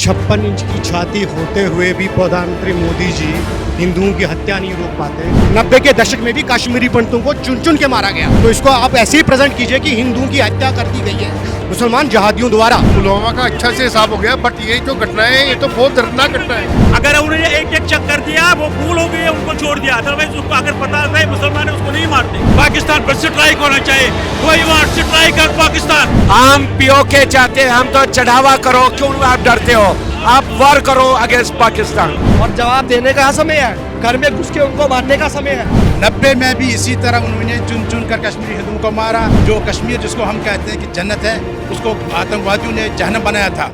56 inch की छाती होते हुए भी प्रधानमंत्री मोदी जी हिंदुओं की हत्या नहीं रोक पाते। 90 के दशक में भी कश्मीरी पंडितों को चुन चुन के मारा गया, तो इसको आप ऐसे ही प्रेजेंट कीजिए कि हिंदुओं की हत्या कर दी गई है मुसलमान जहादियों द्वारा। पुलवामा का अच्छा से हिसाब हो गया, बट ये जो घटना है ये तो बहुत दर्दनाक घटना है। अगर उन्होंने एक एक चेक कर दिया, वो भूल हो गई, उनको छोड़ दिया, अदरवाइज उसको अगर पता है मुसलमान है उसको नहीं मारते। पाकिस्तान पर स्ट्राइक होना चाहिए, कोई वार स्ट्राइक कर पाकिस्तान। हम पीओके चाहते हैं, हम तो चढ़ावा करो, क्यों आप डरते हो? आप वार करो अगेंस्ट पाकिस्तान। और जवाब देने का समय है, घर में घुस के उनको मारने का समय है। 90 में भी इसी तरह उन्होंने चुन चुन कर कश्मीरी हिंदुओं को मारा। जो कश्मीर जिसको हम कहते हैं कि जन्नत है, उसको आतंकवादियों ने जहन्नम बनाया था।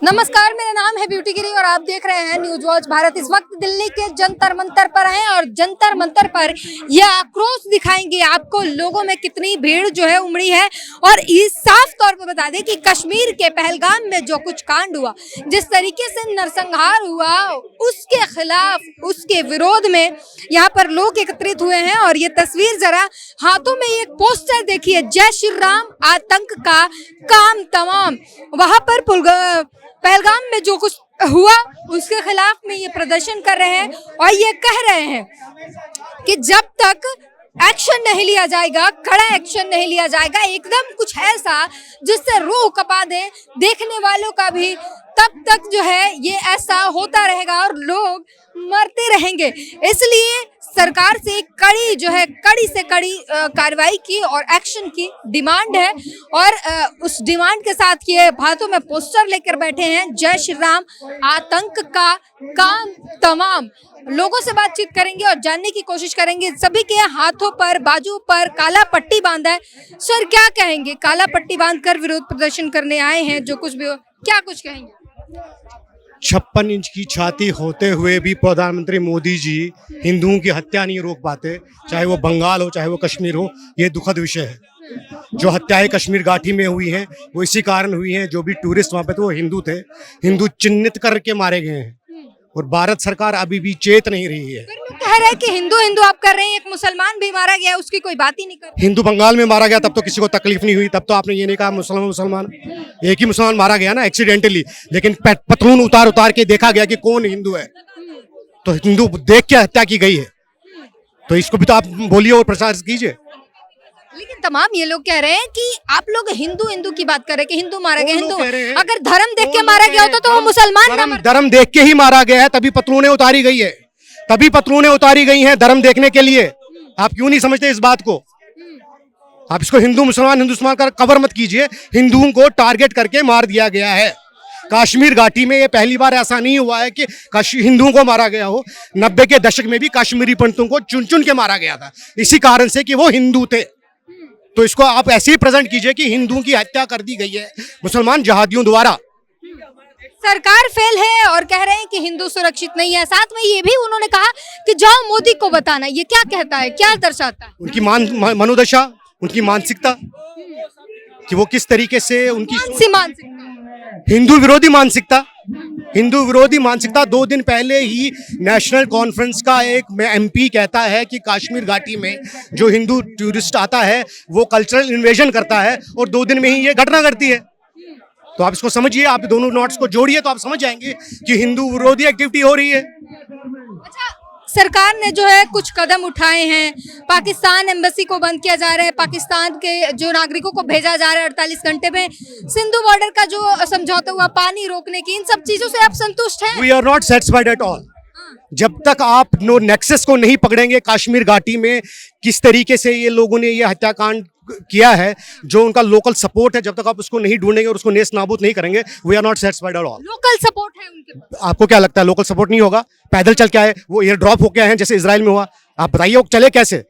नमस्कार, मेरा नाम है ब्यूटी गिरी और आप देख रहे हैं न्यूज वॉच भारत। इस वक्त दिल्ली के जंतर मंतर पर हैं और जंतर मंतर पर यह आक्रोश दिखाएंगे आपको लोगों में कितनी भीड़ जो है उमड़ी है। और इस साफ तौर पर बता दें कि कश्मीर के पहलगाम में जो कुछ कांड हुआ, जिस तरीके से नरसंहार हुआ, उसके खिलाफ, उसके विरोध में यहाँ पर लोग एकत्रित हुए हैं। और ये तस्वीर जरा हाथों में एक पोस्टर देखिए, जय श्री राम आतंक का काम तमाम। वहां पर पहलगाम में जो कुछ हुआ उसके खिलाफ में ये प्रदर्शन कर रहे हैं और ये कह रहे हैं कि जब तक एक्शन नहीं लिया जाएगा, कड़ा एक्शन नहीं लिया जाएगा, एकदम कुछ ऐसा जिससे रूह कपा दे देखने वालों का भी, तब तक जो है ये ऐसा होता रहेगा और लोग मरते रहेंगे। इसलिए सरकार से कड़ी से कड़ी कार्रवाई की और एक्शन की डिमांड है। और उस डिमांड के साथ ये हाथों में पोस्टर लेकर बैठे हैं, जय श्री राम आतंक का काम तमाम। लोगों से बातचीत करेंगे और जानने की कोशिश करेंगे। सभी के हाथों पर, बाजू पर काला पट्टी बांधा है। सर क्या कहेंगे, काला पट्टी बांधकर विरोध प्रदर्शन करने आए हैं, जो कुछ भी हो, क्या कुछ कहेंगे? 56 इंच की छाती होते हुए भी प्रधानमंत्री मोदी जी हिंदुओं की हत्या नहीं रोक पाते, चाहे वो बंगाल हो चाहे वो कश्मीर हो। ये दुखद विषय है। जो हत्याएं कश्मीर घाटी में हुई हैं वो इसी कारण हुई हैं, जो भी टूरिस्ट वहाँ पे थे वो हिंदू थे, हिंदू चिन्हित करके मारे गए हैं और भारत सरकार अभी भी चेत नहीं रही है। कह रहे हैं कि हिंदू हिंदू आप कर रहे हैं, एक मुसलमान भी मारा गया, उसकी कोई बात ही नहीं कर। हिंदू बंगाल में मारा गया तब तो किसी को तकलीफ नहीं हुई, तब तो आपने ये नहीं कहा मुसलमान। एक ही मुसलमान मारा गया ना एक्सीडेंटली, लेकिन पतलून उतार के देखा गया कि कौन हिंदू है, तो हिंदू देख के हत्या की गई है। तो इसको भी तो आप बोलिए और प्रचार कीजिए। लेकिन तमाम ये लोग कह रहे हैं कि आप लोग हिंदू हिंदू की बात कर रहे हैं कि हिंदू मारा गया। हिंदू अगर धर्म देख के मारा गया होता तो वो मुसलमान धर्म देख के ही मारा गया है, तभी पतलूनें उतारी गई है, तभी पतलूनें उतारी गई हैं धर्म देखने के लिए। आप क्यों नहीं समझते इस बात को? आप इसको हिंदू मुसलमान का कवर मत कीजिए। हिंदुओं को टारगेट करके मार दिया गया है। कश्मीर घाटी में ये पहली बार ऐसा नहीं हुआ है कि हिंदुओं को मारा गया हो। 90 के दशक में भी कश्मीरी पंडितों को चुन चुन के मारा गया था, इसी कारण से कि वो हिंदू थे। तो इसको आप ऐसे ही प्रेजेंट कीजिए कि हिंदुओं की हत्या कर दी गई है मुसलमान जहादियों द्वारा। सरकार फेल है और कह रहे हैं कि हिंदू सुरक्षित नहीं है। साथ में ये भी उन्होंने कहा कि जाओ मोदी को बताना। ये क्या कहता है, क्या दर्शाता है? उनकी मनोदशा, उनकी मानसिकता कि वो किस तरीके से उनकी हिंदू विरोधी मानसिकता। हिंदू विरोधी मानसिकता 2 दिन पहले ही नेशनल कॉन्फ्रेंस का एक MP कहता है कि कश्मीर घाटी में जो हिंदू टूरिस्ट आता है वो कल्चरल इन्वेजन करता है, और 2 दिन में ही ये घटना घटती है। तो आप इसको समझिए, आप दोनों नोट्स को जोड़िए तो आप समझ जाएंगे कि हिंदू विरोधी एक्टिविटी हो रही है। अच्छा, सरकार ने जो है कुछ कदम उठाए हैं। पाकिस्तान एम्बेसी को बंद किया जा रहा है, पाकिस्तान के जो नागरिकों को भेजा जा रहा है 48 घंटे में। सिंधु बॉर्डर का जो समझौता हुआ पानी रोकने की, इन सब चीजों से आप संतुष्ट हैं? We are not satisfied at all. जब तक आप नो नेक्सस को नहीं पकड़ेंगे, कश्मीर घाटी में किस तरीके से ये लोगों ने ये हत्याकांड किया है, जो उनका लोकल सपोर्ट है, जब तक आप उसको नहीं ढूंढेंगे और उसको नेस्त नाबूद नहीं करेंगे, we are not satisfied at all. Local support है उनके पास? आपको क्या लगता है लोकल सपोर्ट नहीं होगा? पैदल चल के आए, वो एयर ड्रॉप होके आए हैं जैसे इजराइल में हुआ। आप बताइए वो चले कैसे?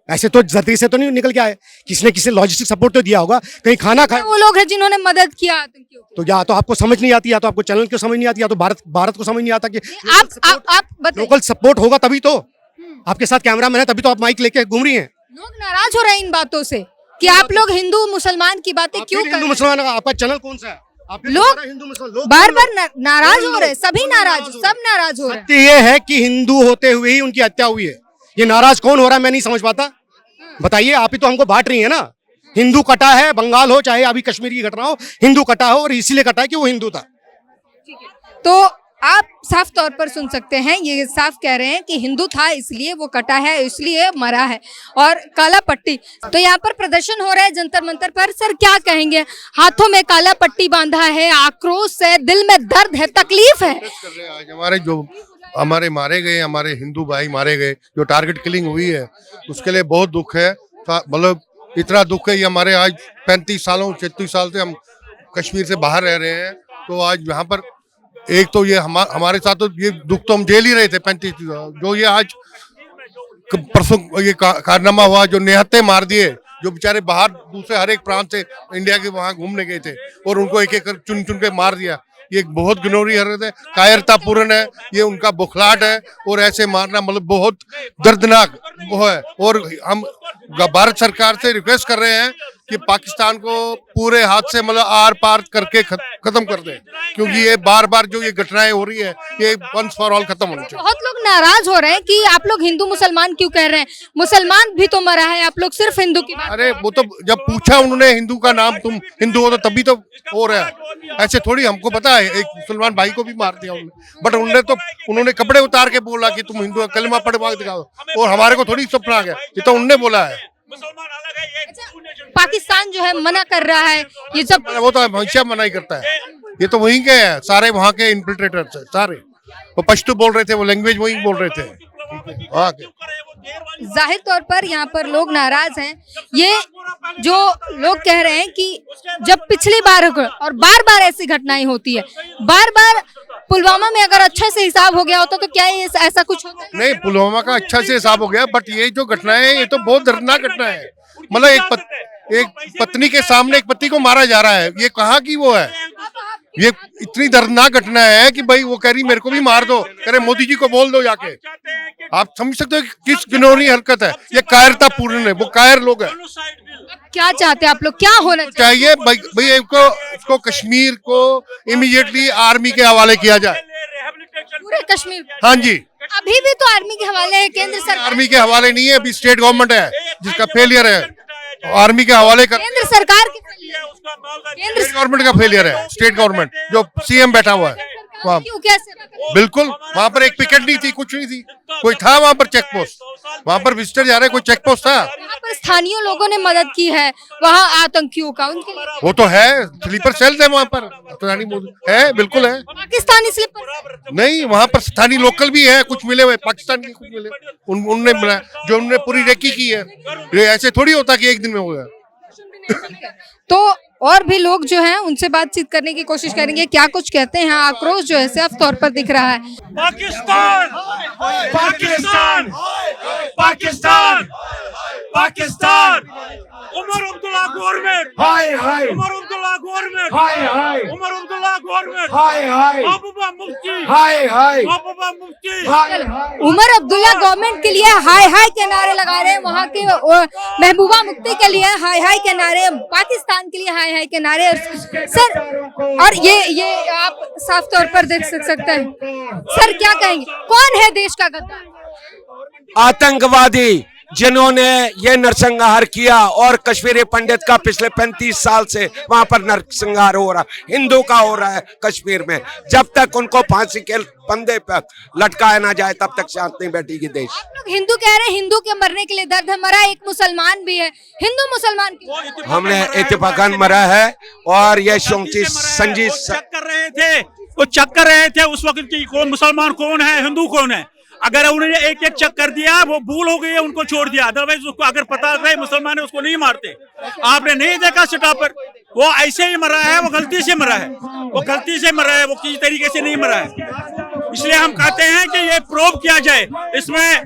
ऐसे तो धरती से तो नहीं निकल के आए, किसी लॉजिस्टिक सपोर्ट तो दिया होगा, कहीं खाना खाए। वो लोग हैं जिन्होंने मदद किया आतंकियों की। तो या तो आपको समझ नहीं आती, या तो आपको चैनल को समझ नहीं आती, या तो भारत को समझ नहीं आता कि आप लोकल सपोर्ट होगा तभी तो। आपके साथ कैमरा मैन है तभी तो आप माइक लेके घूम रही हैं। लोग नाराज हो रहे हैं इन बातों से कि आप लोग हिंदू मुसलमान की बातें क्यों कर रहे हैं? हिंदू मुसलमान आपका चैनल कौन सा है? लोग बार बार नाराज हो रहे हैं, सभी नाराज, सब नाराज हो रहे हैं। सत्य ये है कि हिंदू होते हुए ही उनकी हत्या हुई है। ये नाराज कौन हो रहा है मैं नहीं समझ पाता। बताइए, आप ही तो हमको बांट रही है ना। हिंदू कटा है, बंगाल हो चाहे अभी कश्मीर की घटना हो, हिंदू कटा हो, और इसीलिए कटा है कि वो हिंदू था। तो आप साफ तौर पर सुन सकते हैं, ये साफ कह रहे हैं कि हिंदू था इसलिए वो कटा है, इसलिए मरा है। और काला पट्टी, तो यहाँ पर प्रदर्शन हो रहा है जंतर मंतर पर। सर क्या कहेंगे, हाथों में काला पट्टी बांधा है, आक्रोश है, दिल में दर्द है, तकलीफ है। आज हमारे मारे गए, हमारे हिंदू भाई मारे गए, जो टारगेट किलिंग हुई है, उसके लिए बहुत दुख है। मतलब इतना दुख है, ये हमारे आज 35 सालों 36 साल से हम कश्मीर से बाहर रह रहे हैं। तो आज यहाँ पर एक तो ये हमारे साथ तो ये दुख तो हम झेल ही रहे थे 35 जो ये आज परसों ये कारनामा हुआ, जो निहत्थे मार दिए, जो बेचारे बाहर दूसरे हर एक प्रांत से इंडिया के वहां घूमने गए थे और उनको एक एक चुन चुन के मार दिया। ये बहुत घिनौनी हरकत है, कायरतापूर्ण है, ये उनका बुखलाहट है। और ऐसे मारना मतलब बहुत दर्दनाक वो है। और हम भारत सरकार से रिक्वेस्ट कर रहे हैं कि पाकिस्तान को पूरे हाथ से मतलब आर पार करके खत्म कर दे, क्योंकि ये बार बार जो ये घटनाएं हो रही है ये वंस फॉर ऑल खत्म होनी चाहिए। बहुत लोग नाराज हो रहे हैं कि आप लोग हिंदू मुसलमान क्यों कह रहे हैं, मुसलमान भी तो मरा है, आप लोग सिर्फ हिंदू की बात। अरे वो तो जब पूछा उन्होंने हिंदू का नाम, तुम हिंदू हो तो तभी तो हो रहा है। ऐसे थोड़ी, हमको पता है एक मुसलमान भाई को भी मार दिया उन्होंने, बट उन्होंने कपड़े उतार के बोला कि तुम हिंदू, कलमा पढ़ दिखाओ, और हमारे को थोड़ी सपना आ गया, ये तो उन्होंने बोला है। पाकिस्तान जो है मना कर रहा है ये सब, वो तो हमेशा मना ही करता है, ये तो वहीं के हैं सारे, वहाँ के इन्फिल्ट्रेटर्स है सारे। वो पश्तो बोल रहे थे, वो लैंग्वेज वहीं बोल रहे थे। जाहिर तौर पर यहाँ पर लोग नाराज हैं। ये जो लोग कह रहे हैं कि जब पिछली बार और बार बार ऐसी घटनाएं होती है, बार बार पुलवामा में अगर अच्छा से हिसाब हो गया होता तो क्या ये ऐसा कुछ होता है? नहीं, पुलवामा का अच्छा से हिसाब हो गया, बट ये जो घटना है ये तो बहुत दर्दनाक घटना है। मतलब एक पत्नी के सामने एक पति को मारा जा रहा है, ये कहाँ की वो है? ये इतनी दर्दनाक घटना है कि भाई वो कह रही मेरे को भी मार दो, कह रहे मोदी जी को बोल दो जाके। आप समझ सकते हो किस घिनौनी हरकत है, ये कायरतापूर्ण है, वो कायर लोग हैं। क्या चाहते हैं आप लोग, क्या होना चाहिए? भाई इसको कश्मीर को इमीडिएटली आर्मी के हवाले किया जाए, पूरे कश्मीर? हाँ जी, अभी भी तो आर्मी के हवाले है, केंद्र सरकार। आर्मी के हवाले नहीं है, अभी स्टेट गवर्नमेंट है जिसका फेलियर है, आर्मी के हवाले कर। केंद्र सरकार के स्टेट गवर्नमेंट का फेलियर है, स्टेट गवर्नमेंट जो सीएम बैठा हुआ है वहाँ। क्यों, कैसे? बिल्कुल, वहाँ पर एक पिकेट नहीं थी, कुछ नहीं थी, कोई था वहाँ पर चेक पोस्ट, वहाँ पर विजिटर जा रहे, कोई चेक पोस्ट था? यहाँ पर स्थानीय लोगों ने मदद की है वहाँ आतंकियों का, उनके लिए वो तो है, स्लीपर सेल्स है वहाँ पर, है, बिल्कुल है। पाकिस्तानी स्लीपर नहीं, वहाँ पर स्थानीय लोकल भी है, कुछ मिले हुए पाकिस्तान के, कुछ मिले उनने मिला, जो उन्होंने पूरी रेकी की है। ये ऐसे थोड़ी होता कि एक दिन में हो गया। तो और भी लोग जो हैं उनसे बातचीत करने की कोशिश करेंगे, क्या कुछ कहते हैं। आक्रोश जो है साफ तौर पर दिख रहा है। पाकिस्तान पाकिस्तान पाकिस्तान पाकिस्तान, उमर अब्दुल्ला गवर्नमेंट, हाय हाय, उमर अब्दुल्ला गवर्नमेंट, हाय हाय, उमर अब्दुल्ला गवर्नमेंट, हाय हाय, महबूबा मुफ्ती, हाय हाय, महबूबा मुफ्ती, हाय हाय। उमर अब्दुल्ला गवर्नमेंट के लिए हाय हाय के नारे लगा रहे हैं, वहाँ के महबूबा मुफ्ती के लिए हाय हाय के नारे, पाकिस्तान के लिए हाय हाय के नारे। सर, और ये आप साफ तौर पर देख सकते हैं। सर क्या कहेंगे, कौन है देश का गद्दार? आतंकवादी जिन्होंने ये नरसंहार किया, और कश्मीरी पंडित का पिछले 35 साल से वहां पर नरसंहार हो रहा, हिंदू का हो रहा है कश्मीर में। जब तक उनको फांसी के फंदे पर लटकाया ना जाए तब तक शांत नहीं बैठेगी देश। आप लोग हिंदू कह रहे हैं, हिंदू के मरने के लिए दर्द है, मरा एक मुसलमान भी है, हिंदू मुसलमान क्यों? हमने इत्तेफाकन मरा है, और ये संजीव चेक कर रहे थे, वो चेक कर रहे थे उस वक्त की कौन मुसलमान कौन है, हिंदू कौन है। अगर उन्होंने एक एक चेक कर दिया, वो भूल हो गई है, उनको छोड़ दिया। अदरवाइज उसको अगर पता था मुसलमान है, उसको नहीं मारते। आपने नहीं देखा स्टॉप पर, वो ऐसे ही मरा है, वो गलती से मरा है, वो गलती से मरा है, वो किसी तरीके से नहीं मरा है। इसलिए हम कहते हैं कि ये प्रूव किया जाए, इसमें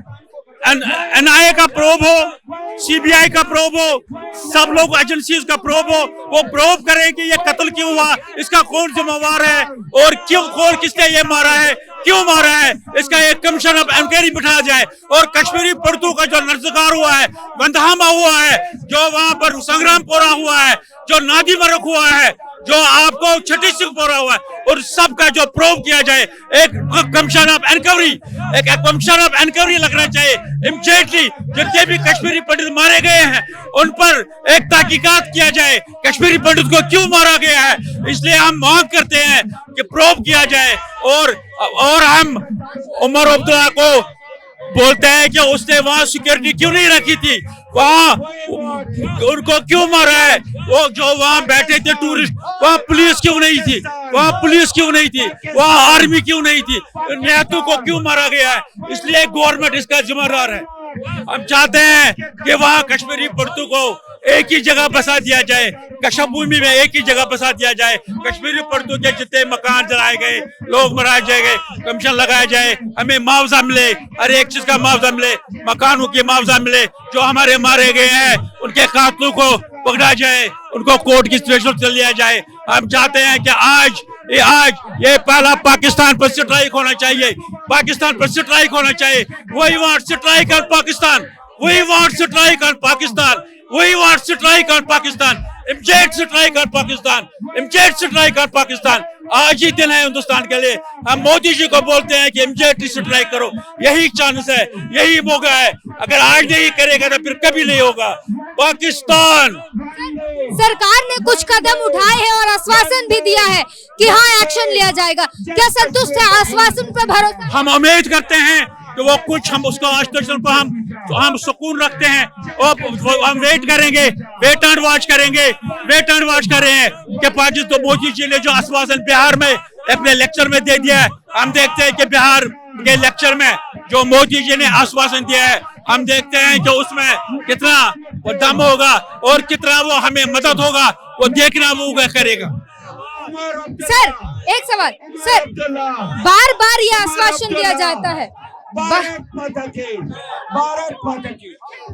NIA का प्रोब हो, CBI का प्रोब हो, सब लोग एजेंसीज का प्रोब हो, वो प्रोब करें कि ये कत्ल क्यों हुआ, इसका कौन जिम्मेवार है, और क्यों, कौन किसने ये मारा है। क्यों मारा है, इसका एक कमीशन ऑफ इंक्वायरी बिठाया जाए। और कश्मीरी पंडितों का जो नरसंहार हुआ है, बंदहामा हुआ है, जो वहां पर संग्रामपुरा हुआ है, जो नादी मरक हुआ है, जो आपको छठी सिंहपुरा हुआ है, और सबका जो प्रूव किया जाए। एक कमीशन ऑफ इंक्वायरी लगना चाहिए इमीडिएटली। जितने भी कश्मीरी पंडित मारे गए हैं उन पर एक तहकीकात किया जाए, कश्मीरी पंडित को क्यों मारा गया है, इसलिए हम मांग करते हैं कि प्रूव किया जाए। और हम उमर अब्दुल्ला को बोलते हैं कि उसने वहां सिक्योरिटी क्यों नहीं रखी थी, वहां उनको क्यों मारा है, वो जो वहां बैठे थे टूरिस्ट, वहां पुलिस क्यों नहीं थी, वहां आर्मी क्यों नहीं थी, निहत्तों को क्यों मारा गया है। इसलिए गवर्नमेंट इसका जिम्मेदार है। हम चाहते हैं कि वहां कश्मीरी पंडितों को एक ही जगह बसा दिया जाए, कशभूमि में एक ही जगह बसा दिया जाए। कश्मीरी पंडितों के जितने मकान जलाए गए, लोग मराए जाए, कमीशन लगाया जाए, हमें मुआवजा मिले, हर एक चीज का मुआवजा मिले, मकानों की मुआवजा मिले। जो हमारे मारे गए हैं उनके कातलों को पकड़ा जाए, उनको कोर्ट की सिचुएशन लिया जाए। हम चाहते हैं कि आज ये पहला पाकिस्तान पर स्ट्राइक होना चाहिए, पाकिस्तान पर स्ट्राइक होना चाहिए। We want strike on Pakistan, we want strike on Pakistan, we want strike on Pakistan, immediate strike on Pakistan, immediate strike on Pakistan. आज ही दिन है हिंदुस्तान के लिए। हम मोदी जी को बोलते हैं कि इमीडिएट स्ट्राइक करो, यही चांस है, यही मौका है। अगर आज नहीं करेगा तो फिर कभी नहीं होगा। पाकिस्तान सरकार ने कुछ कदम उठाए हैं और आश्वासन भी दिया है कि हाँ एक्शन लिया जाएगा, क्या संतुष्ट है? आश्वासन पर भरोसा? हम उम्मीद करते हैं कि वो कुछ हम उसको आश्वासन पर हम सुकून रखते हैं और हम वेट करेंगे, वेट एंड वॉच करेंगे, वेट एंड वॉच कर रहे हैं कि पाकिस्तान मोदी जी ने जो आश्वासन बिहार में अपने लेक्चर में दे दिया है। हम देखते हैं कि बिहार के लेक्चर में जो मोदी जी ने आश्वासन दिया है, हम देखते हैं कि उसमें कितना वो दम होगा और कितना वो हमें मदद होगा, वो देखना वो करेगा। सर एक सवाल, सर बार बार ये आश्वासन दिया जाता है,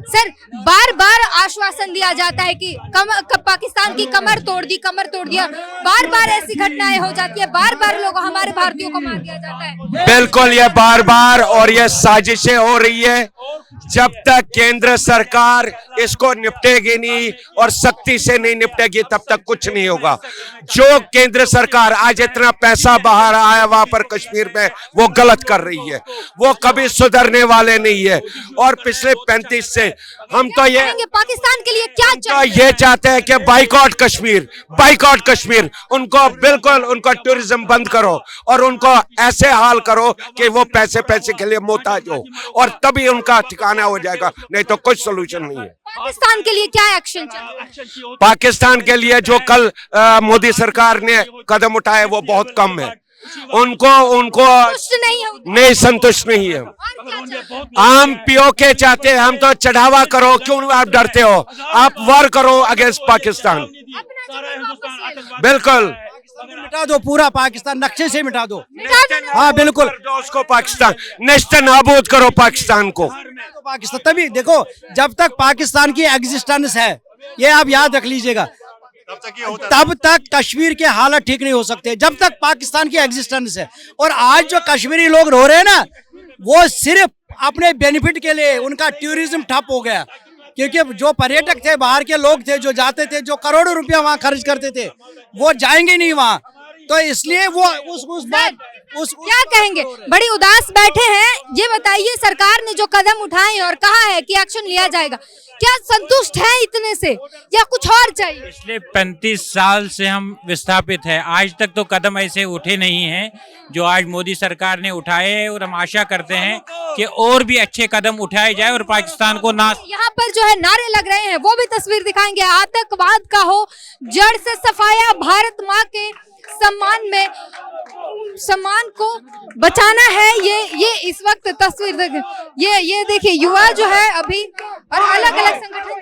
सर बार बार आश्वासन दिया जाता है कि पाकिस्तान की कमर तोड़ दिया, बार बार ऐसी घटनाएं हो जाती है, बार बार लोग हमारे भारतीयों को मार दिया जाता है। बिल्कुल, ये बार बार और ये साजिशें हो रही है। जब तक केंद्र सरकार इसको निपटेगी नहीं और सख्ती से नहीं निपटेगी तब तक कुछ नहीं होगा। जो केंद्र सरकार आज इतना पैसा बहा रहा है वहां पर कश्मीर में, वो गलत कर रही है, वो कभी सुधरने वाले नहीं है। और पिछले 35 से हम तो ये पाकिस्तान के लिए क्या ये चाहते हैं कि बाइकआउट कश्मीर, उनको बिल्कुल उनको टूरिज्म बंद करो और उनको ऐसे हाल करो कि वो पैसे के लिए मोहताज हो, और तभी उनका ठिकाना हो जाएगा, नहीं तो कुछ सोल्यूशन नहीं है। पाकिस्तान के लिए क्या एक्शन चाहिए? पाकिस्तान के लिए जो कल मोदी सरकार ने कदम उठाए वो बहुत कम है। उनको नहीं संतुष्ट नहीं है। हम पीओके चाहते हैं, हम तो चढ़ावा करो, क्यों आप डरते हो? आप वार करो अगेंस्ट पाकिस्तान। बिल्कुल मिटा दो, पूरा पाकिस्तान नक्शे से मिटा दो। हाँ बिल्कुल, उसको पाकिस्तान नेस्ते नाबूद करो पाकिस्तान को। पाकिस्तान तभी देखो, जब तक पाकिस्तान की एग्जिस्टेंस है, ये आप याद रख लीजिएगा, तब तक कश्मीर के हालात ठीक नहीं हो सकते, जब तक पाकिस्तान की एग्जिस्टेंस है। और आज जो कश्मीरी लोग रो रहे हैं ना, वो सिर्फ अपने बेनिफिट के लिए, उनका टूरिज्म ठप हो गया। क्योंकि जो पर्यटक थे, बाहर के लोग थे जो जाते थे, जो करोड़ों रुपया वहां खर्च करते थे, वो जाएंगे नहीं वहां। तो इसलिए वो क्या कहेंगे? बड़ी उदास बैठे हैं। ये बताइए, सरकार ने जो कदम उठाए और कहा है कि एक्शन लिया जाएगा, क्या संतुष्ट है इतने से या कुछ और चाहिए? पिछले 35 साल से हम विस्थापित हैं, आज तक तो कदम ऐसे उठे नहीं हैं जो आज मोदी सरकार ने उठाए हैं, और हम आशा करते हैं कि और भी अच्छे कदम उठाए जाए और पाकिस्तान को ना। यहाँ पर जो है नारे लग रहे हैं, वो भी तस्वीर दिखाएंगे। आतंकवाद का हो जड़ से सफाया, भारत माँ के सम्मान को बचाना है। ये इस वक्त तस्वीर देखें, ये देखिए, युवा जो है अभी और अलग अलग संगठन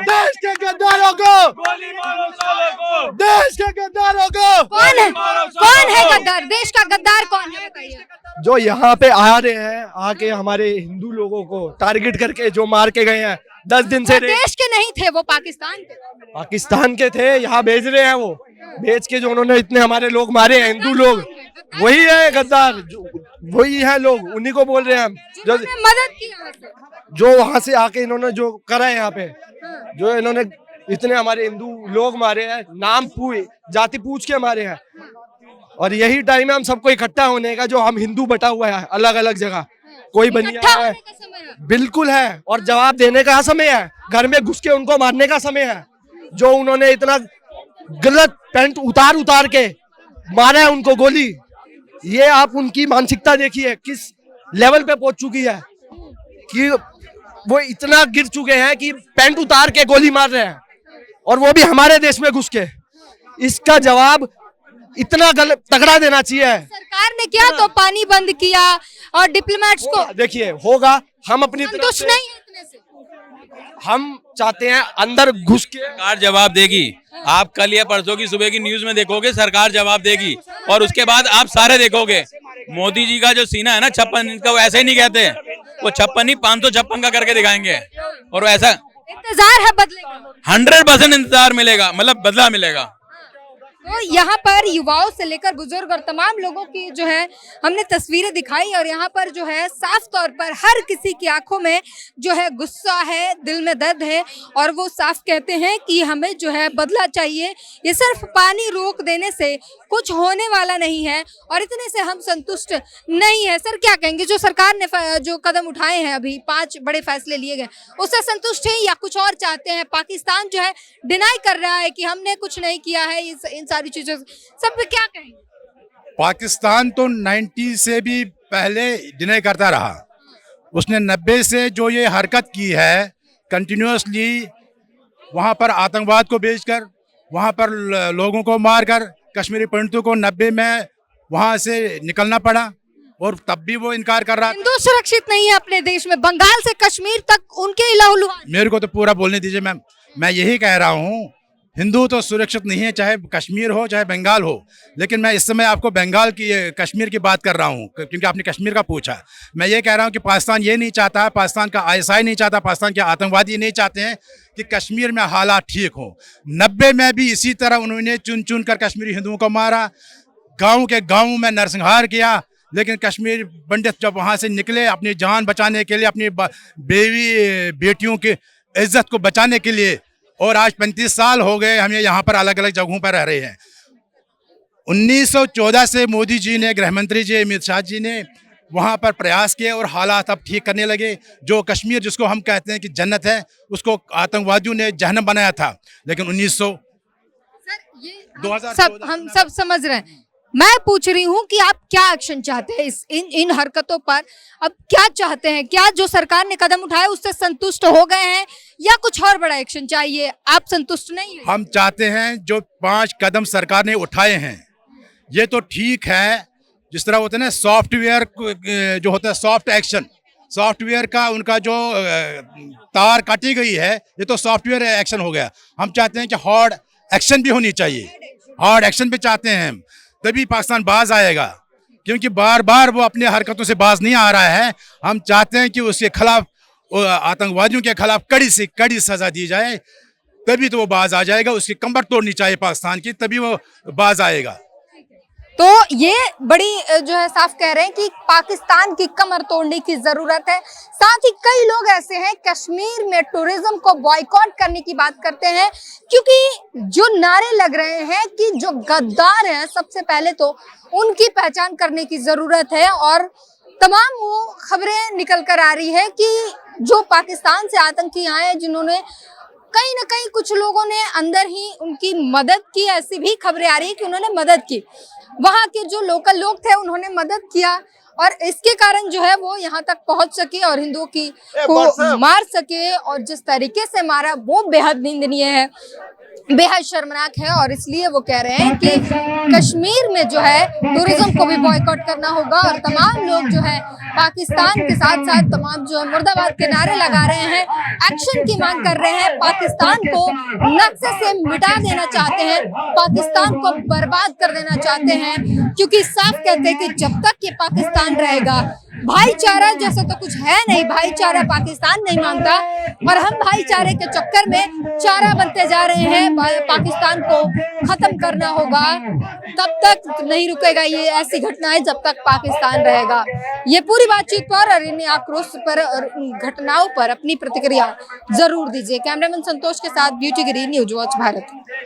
देश के गद्दारों को, देश के गद्दारों को। कौन है गद्दार? देश का गद्दार कौन है बताइए? जो यहाँ पे आ रहे हैं, आके हमारे हिंदू लोगों को टारगेट करके जो मार के गए हैं 10 दिन से। देश के नहीं थे वो, पाकिस्तान के थे, यहाँ भेज रहे हैं वो। बेच के जो उन्होंने इतने हमारे लोग मारे हैं, हिंदू लोग, वही है गद्दार, वही है लोग, उन्हीं को बोल रहे हैं हम। जो मदद की यहाँ से। जो वहां से आके इन्होंने जो करा है यहाँ पे, जो इन्होंने इतने हमारे हिंदू लोग मारे हैं, नाम जाति पूछ के मारे हैं। और यही टाइम है हम सबको इकट्ठा होने का, जो हम हिंदू बटा हुआ है अलग अलग जगह, कोई बनिया है, बिल्कुल है। और जवाब देने का समय है, घर में घुस के उनको मारने का समय है। जो उन्होंने इतना गलत पैंट उतार के मारा है उनको गोली, ये आप उनकी मानसिकता देखिए किस लेवल पे पहुंच चुकी है कि वो इतना गिर चुके हैं कि पैंट उतार के गोली मार रहे हैं, और वो भी हमारे देश में घुस के। इसका जवाब इतना गलत तगड़ा देना चाहिए। सरकार ने किया तो पानी बंद किया और डिप्लोमेट्स को देखिए होगा, हम अपनी तरफ से नहीं है इतने से। हम चाहते हैं अंदर घुस के सरकार जवाब देगी। आप कल या परसों की सुबह की न्यूज में देखोगे, सरकार जवाब देगी। और उसके बाद आप सारे देखोगे मोदी जी का जो सीना है ना 56 इंच का, वो ऐसे ही नहीं कहते, वो 56 नहीं 556 का करके दिखाएंगे। और ऐसा इंतजार है बदले का, 100% इंतजार मिलेगा, मतलब बदला मिलेगा। तो यहाँ पर युवाओं से लेकर बुजुर्ग और तमाम लोगों की जो है हमने तस्वीरें दिखाई, और यहाँ पर जो है साफ तौर पर हर किसी की आंखों में जो है गुस्सा है, दिल में दर्द है, और वो साफ कहते हैं कि हमें जो है बदला चाहिए। ये सिर्फ पानी रोक देने से कुछ होने वाला नहीं है और इतने से हम संतुष्ट नहीं है। सर क्या कहेंगे, जो सरकार ने जो कदम उठाए हैं, अभी 5 बड़े फैसले लिए गए, उससे संतुष्ट हैं या कुछ और चाहते हैं? पाकिस्तान जो है डिनाई कर रहा है कि हमने कुछ नहीं किया है, इन सारी चीजों सब पे क्या कहेंगे? पाकिस्तान तो 90 से भी पहले डिनाई करता रहा। उसने 90 से जो ये हरकत की है कंटिन्यूअसली, वहाँ पर आतंकवाद को बेचकर, वहाँ पर लोगों को मारकर, कश्मीरी पंडितों को 90 में वहाँ से निकलना पड़ा, और तब भी वो इनकार कर रहा। हिंदू सुरक्षित नहीं है अपने देश में, बंगाल से कश्मीर तक उनके लहूलुहान। मेरे को तो पूरा बोलने दीजिए मैम, मैं यही कह रहा हूँ, हिंदू तो सुरक्षित नहीं है, चाहे कश्मीर हो चाहे बंगाल हो। लेकिन मैं इस समय आपको बंगाल की कश्मीर की बात कर रहा हूँ, क्योंकि आपने कश्मीर का पूछा। मैं ये कह रहा हूँ कि पाकिस्तान ये नहीं चाहता, पाकिस्तान का ISI नहीं चाहता, पाकिस्तान के आतंकवादी नहीं चाहते हैं कि कश्मीर में हालात ठीक हो। 90 में भी इसी तरह उन्होंने चुन चुन कर कश्मीरी हिंदुओं को मारा, गाँव के गाँव में नरसंहार किया। लेकिन कश्मीर पंडित जब वहाँ से निकले अपनी जान बचाने के लिए, अपनी बेवी बेटियों की इज्जत को बचाने के लिए, और आज 35 साल हो गए हमें यहाँ पर अलग अलग जगहों पर रह रहे हैं। 1914 से मोदी जी ने, गृह मंत्री जी अमित शाह जी ने वहाँ पर प्रयास किए और हालात अब ठीक करने लगे। जो कश्मीर जिसको हम कहते हैं कि जन्नत है, उसको आतंकवादियों ने जहन्नम बनाया था। लेकिन 2014 हम सब समझ रहे हैं। मैं पूछ रही हूँ कि आप क्या एक्शन चाहते हैं इन हरकतों पर? अब क्या चाहते हैं? क्या जो सरकार ने कदम उठाए उससे संतुष्ट हो गए हैं या कुछ और बड़ा एक्शन चाहिए? आप संतुष्ट नहीं है? हम चाहते हैं जो 5 कदम सरकार ने उठाए हैं ये तो ठीक है। जिस तरह होता है ना सॉफ्टवेयर जो होता है सॉफ्ट एक्शन, सॉफ्टवेयर का उनका जो तार काटी गई है ये तो सॉफ्टवेयर एक्शन हो गया। हम चाहते हैं कि हार्ड एक्शन भी होनी चाहिए, हार्ड एक्शन भी चाहते हैं हम, तभी पाकिस्तान बाज आएगा। क्योंकि बार बार वो अपने हरकतों से बाज नहीं आ रहा है। हम चाहते हैं कि उसके खिलाफ, आतंकवादियों के खिलाफ कड़ी से कड़ी सजा दी जाए, तभी तो वो बाज आ जाएगा। उसकी कमर तोड़नी चाहिए पाकिस्तान की, तभी वो बाज आएगा। तो ये बड़ी जो है साफ कह रहे हैं कि पाकिस्तान की कमर तोड़ने की जरूरत है। साथ ही कई लोग ऐसे हैं कश्मीर में टूरिज्म को बॉयकॉट करने की बात करते हैं, क्योंकि जो नारे लग रहे हैं कि जो गद्दार हैं सबसे पहले तो उनकी पहचान करने की जरूरत है। और तमाम वो खबरें निकल कर आ रही है कि जो पाकिस्तान से आतंकी आए हैं, जिन्होंने कहीं ना कहीं कुछ लोगों ने अंदर ही उनकी मदद की, ऐसी भी खबरें आ रही है कि उन्होंने मदद की। वहाँ के जो लोकल लोग थे उन्होंने मदद किया और इसके कारण जो है वो यहाँ तक पहुँच सके और हिंदुओं की को मार सके। और जिस तरीके से मारा वो बेहद निंदनीय है, बेहद शर्मनाक है। और इसलिए वो कह रहे हैं कि कश्मीर में जो है टूरिज्म को भी बॉयकॉट करना होगा। और तमाम लोग जो है पाकिस्तान के साथ साथ तमाम जो है मुर्दाबाद के नारे लगा रहे हैं, एक्शन की मांग कर रहे हैं, पाकिस्तान को नक्शे से मिटा देना चाहते हैं, पाकिस्तान को बर्बाद कर देना चाहते हैं। क्योंकि साफ कहते हैं कि जब तक ये पाकिस्तान रहेगा भाईचारा जैसा तो कुछ है नहीं, भाईचारा पाकिस्तान नहीं मांगता और हम भाईचारे के चक्कर में चारा बनते जा रहे हैं। पाकिस्तान को खत्म करना होगा, तब तक नहीं रुकेगा ये ऐसी घटनाएं जब तक पाकिस्तान रहेगा। ये पूरी बातचीत पर और इन आक्रोश पर और घटनाओं पर अपनी प्रतिक्रिया जरूर दीजिए। कैमरामैन संतोष के साथ ब्यूटी गिरी, न्यूज वॉच भारत।